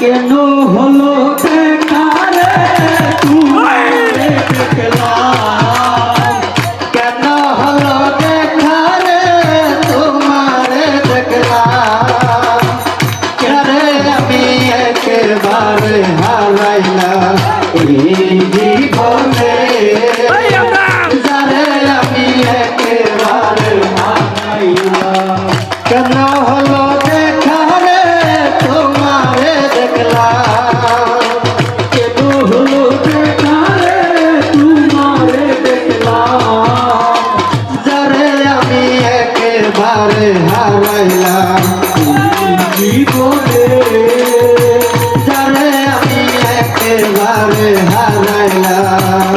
কেন হলো দেখারে তোমারে দেখলাম, কেন হলো দেখারে তোমারে দেখলাম, কেরে আমি একেবারে হারাইলাম এই জীবনে, যারে আমি একেবারে হারাইলাম। কেন হলো দেখারে তোমারে দেখলাম, কেন হলো দেখারে তোমারে দেখলাম, যারে আমি একেবারে হারাইলাম জীবনে, যারে আমি একেবারে হারাইলাম।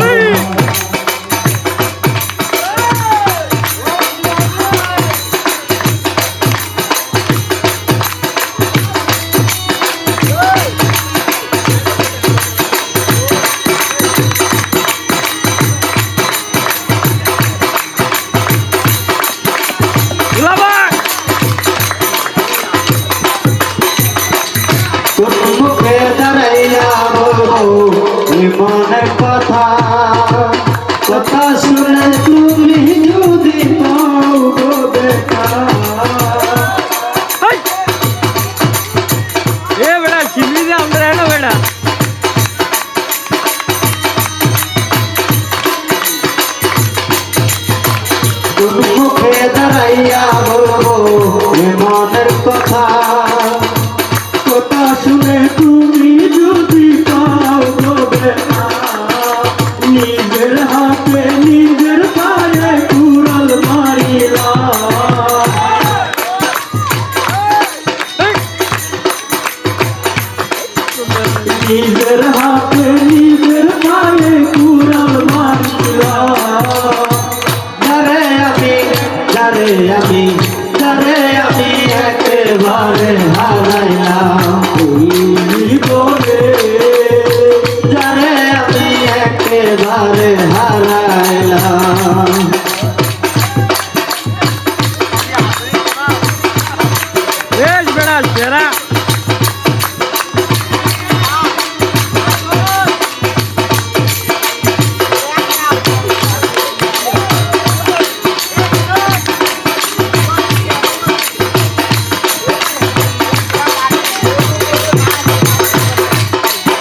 মুখে দাঁড়াইয়া বলবো মনের কথা, কথা শুনে তুমি যদি পাও গো দেখা। এ বেটা শিবলি দে আমরা এলো বেটা মুখে দাঁড়াইয়া বলবো মনের কথা, কথা শুনে তুমি যদি পাও গো দেখা। নিজের হাতে নিজের পায়ে কুড়াল মারিলাম, নিজের হাতে নিজের পায়ে কুড়াল মারিলাম। যারে আমি যারে আমি যারে আমি একেবারে হারাইলাম জীবনে, যারে আমি একেবারে হারাইলাম। বেশ বেটা সেরা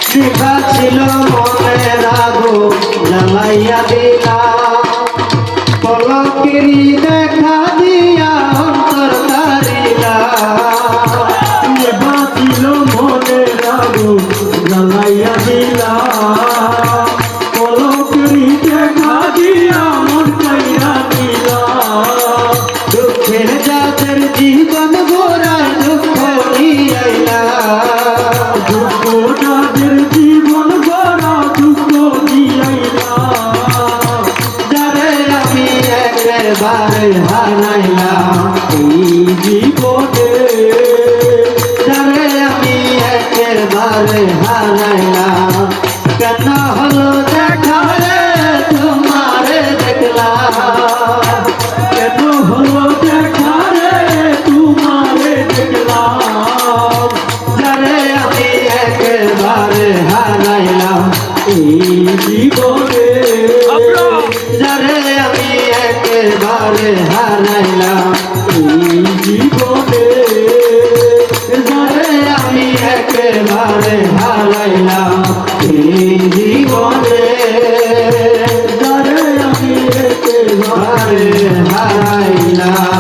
শিখা ছিল মনে রাগো জ্বালাইয়া দিলা, পলকেরি দেখা দিয়া অন্তর তারিলা। শিখা ছিল মনে রাগো জ্বালাইয়া দিলা, পলকেরি দেখা দিয়া মন পাইয়া দিলা। দুঃখের যাদের জীবন গোড়ায় দুঃখ নিয়াইলা, দুঃখ যাদের জীবন গড়া দুঃখ দিয়াইলা। যারে আমি একেবারে হারাইলাম এই জীবনে, যারে আমি একেবারে হারাইলাম। কেন হলো দেখারে তোমারে দেখলাম, কেন হলো দেখারে তোমারে দেখলাম, যারে আমি একেবারে হারাইলাম এই জীবনে, যারে আমি একেবারে হারাইলাম এই জীবনে, যারে আমি একেবারে হারাইলাম এই জীবনে, যারে আমি একেবারে হারাইলাম।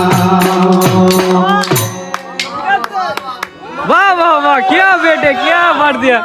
वाह वाह वाह क्या बेटे क्या मार दिया।